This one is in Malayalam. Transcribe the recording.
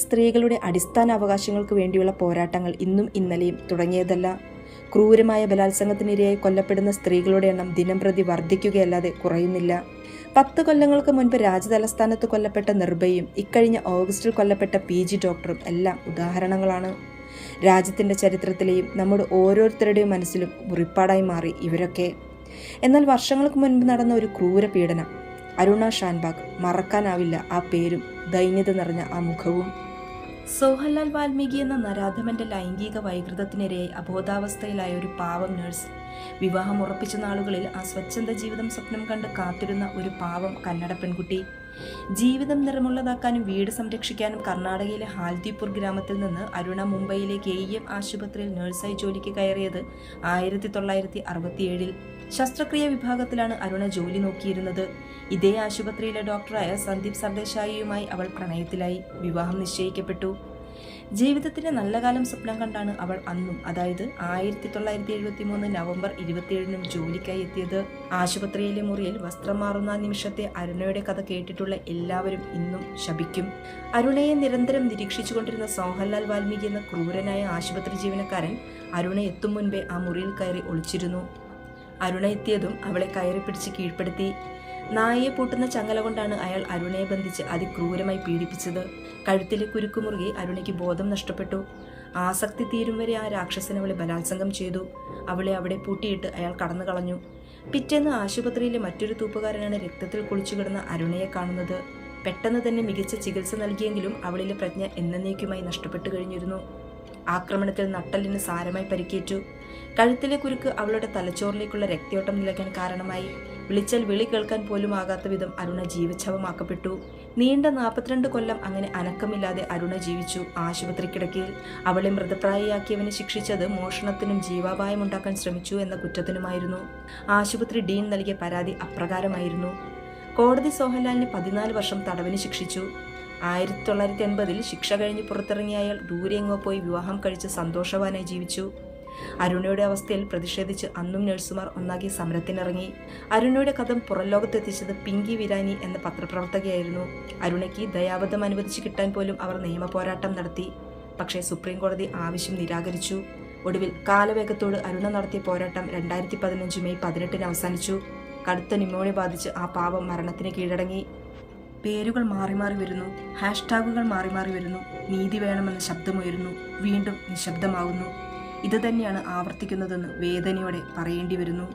സ്ത്രീകളുടെ അടിസ്ഥാന അവകാശങ്ങൾക്ക് വേണ്ടിയുള്ള പോരാട്ടങ്ങൾ ഇന്നും ഇന്നലെയും തുടങ്ങിയതല്ല. ക്രൂരമായ ബലാത്സംഗത്തിനിരയായി കൊല്ലപ്പെടുന്ന സ്ത്രീകളുടെ എണ്ണം ദിനംപ്രതി വർദ്ധിക്കുകയല്ലാതെ കുറയുന്നില്ല. 10 കൊല്ലങ്ങൾക്ക് മുൻപ് രാജ്യതലസ്ഥാനത്ത് കൊല്ലപ്പെട്ട നിർഭയയും ഇക്കഴിഞ്ഞ ഓഗസ്റ്റിൽ കൊല്ലപ്പെട്ട PG ഡോക്ടറും എല്ലാം ഉദാഹരണങ്ങളാണ്. രാജ്യത്തിൻ്റെ ചരിത്രത്തിലെയും നമ്മുടെ ഓരോരുത്തരുടെയും മനസ്സിലും മുറിപ്പാടായി മാറി ഇവരൊക്കെ. എന്നാൽ വർഷങ്ങൾക്ക് മുൻപ് നടന്ന ഒരു ക്രൂര പീഡനം, അരുണ ഷാൻബാഗ്, മറക്കാനാവില്ല ആ പേരും ദൈന്യത നിറഞ്ഞ ആ മുഖവും. സോഹൻലാൽ വാൽമീകി എന്ന നരാധമന്റെ ലൈംഗിക വൈകൃതത്തിനിരയായി അബോധാവസ്ഥയിലായ ഒരു പാവം നഴ്സ്, വിവാഹം ഉറപ്പിച്ച നാളുകളിൽ ആ സ്വച്ഛന്ത ജീവിതം സ്വപ്നം കണ്ട് കാത്തിരുന്ന ഒരു പാവം കന്നഡ പെൺകുട്ടി. ജീവിതം നിറമുള്ളതാക്കാനും വീട് സംരക്ഷിക്കാനും കർണാടകയിലെ ഹാൽദിപൂർ ഗ്രാമത്തിൽ നിന്ന് അരുണ മുംബൈയിലെ KEM ആശുപത്രിയിൽ നഴ്സായി ജോലിക്ക് കയറിയത് 1967. ശസ്ത്രക്രിയ വിഭാഗത്തിലാണ് അരുണ ജോലി നോക്കിയിരുന്നത്. ഇതേ ആശുപത്രിയിലെ ഡോക്ടറായ സന്ദീപ് സർദേശായിയുമായി അവൾ പ്രണയത്തിലായി. വിവാഹം നിശ്ചയിക്കപ്പെട്ടു. ജീവിതത്തിന്റെ നല്ല കാലം സ്വപ്നം കണ്ടാണ് അവൾ അന്നും, അതായത് 1973 നവംബർ 27 ജോലിക്കായി എത്തിയത്. ആശുപത്രിയിലെ മുറിയിൽ വസ്ത്രം മാറുന്ന നിമിഷത്തെ അരുണയുടെ കഥ കേട്ടിട്ടുള്ള എല്ലാവരും ഇന്നും ശപിക്കും. അരുണയെ നിരന്തരം നിരീക്ഷിച്ചുകൊണ്ടിരുന്ന സോഹൻലാൽ വാൽമീകി എന്ന ക്രൂരനായ ആശുപത്രി ജീവനക്കാരൻ അരുണ എത്തും മുൻപേ ആ മുറിയിൽ കയറി ഒളിച്ചിരുന്നു. അരുണ എത്തിയതും അവളെ കയറി പിടിച്ച് കീഴ്പ്പെടുത്തി. നായയെ പൂട്ടുന്ന ചങ്ങല കൊണ്ടാണ് അയാൾ അരുണയെ ബന്ധിച്ച് അതിക്രൂരമായി പീഡിപ്പിച്ചത്. കഴുത്തിലെ കുരുക്കുമുറുകി അരുണയ്ക്ക് ബോധം നഷ്ടപ്പെട്ടു. ആസക്തി തീരും വരെ ആ രാക്ഷസൻ അവളെ ബലാത്സംഗം ചെയ്തു. അവളെ അവിടെ പൂട്ടിയിട്ട് അയാൾ കടന്നു കളഞ്ഞു. പിറ്റേന്ന് ആശുപത്രിയിലെ മറ്റൊരു തൂപ്പുകാരനാണ് രക്തത്തിൽ കുളിച്ചു കിടന്ന അരുണയെ കാണുന്നത്. പെട്ടെന്ന് തന്നെ മികച്ച ചികിത്സ നൽകിയെങ്കിലും അവളിലെ പ്രജ്ഞ എന്നേക്കുമായി നഷ്ടപ്പെട്ടു കഴിഞ്ഞിരുന്നു. ആക്രമണത്തിൽ നട്ടെല്ലിന് സാരമായി പരിക്കേറ്റു. കഴുത്തിലെ കുരുക്ക് അവളുടെ തലച്ചോറിലേക്കുള്ള രക്തയോട്ടം നിലയ്ക്കാൻ കാരണമായി. വിളിച്ചാൽ വിളി കേൾക്കാൻ പോലും ആകാത്ത വിധം അരുണ ജീവച്ഛവമാക്കപ്പെട്ടു. നീണ്ട 42 കൊല്ലം അങ്ങനെ അനക്കമില്ലാതെ അരുണ ജീവിച്ചു ആശുപത്രി കിടക്കയിൽ. അവളെ മൃതപ്രായയാക്കിയവനെ ശിക്ഷിച്ചത് മോഷണത്തിനും ജീവാപായമുണ്ടാക്കാൻ ശ്രമിച്ചു എന്ന കുറ്റത്തിനുമായിരുന്നു. ആശുപത്രി ഡീൻ നൽകിയ പരാതി അപ്രകാരമായിരുന്നു. കോടതി സോഹൻലാലിനെ 14 വർഷം തടവിന് ശിക്ഷിച്ചു. 1980 ശിക്ഷ കഴിഞ്ഞ് പുറത്തിറങ്ങിയ അയാൾ ദൂരെയെങ്ങോ പോയി വിവാഹം കഴിച്ച് സന്തോഷവാനായി ജീവിച്ചു. അരുണയുടെ അവസ്ഥയിൽ പ്രതിഷേധിച്ച് അന്നും നഴ്സുമാർ ഒന്നാകെ സമരത്തിനിറങ്ങി. അരുണയുടെ കഥ പുറം ലോകത്തെത്തിച്ചത് പിങ്കി വിരാനി എന്ന പത്രപ്രവർത്തകയായിരുന്നു. അരുണയ്ക്ക് ദയാവധം അനുവദിച്ചു കിട്ടാൻ പോലും അവർ നിയമ പോരാട്ടം നടത്തി. പക്ഷേ സുപ്രീം കോടതി ആവശ്യം നിരാകരിച്ചു. ഒടുവിൽ കാലവേഗത്തോട് അരുണ നടത്തിയ പോരാട്ടം 2015 മെയ് 18 അവസാനിച്ചു. കടുത്ത ന്യൂമോണിയ ബാധിച്ച് ആ പാവം മരണത്തിന് കീഴടങ്ങി. പേരുകൾ മാറി മാറി വരുന്നു, ഹാഷ്ടാഗുകൾ മാറി മാറി വരുന്നു, നീതി വേണമെന്ന ശബ്ദമുയരുന്നു, വീണ്ടും നിശബ്ദമാകുന്നു. ഇത് തന്നെയാണ് ആവർത്തിക്കുന്നതെന്ന് വേദനയോടെ പറയേണ്ടി വരുന്നു.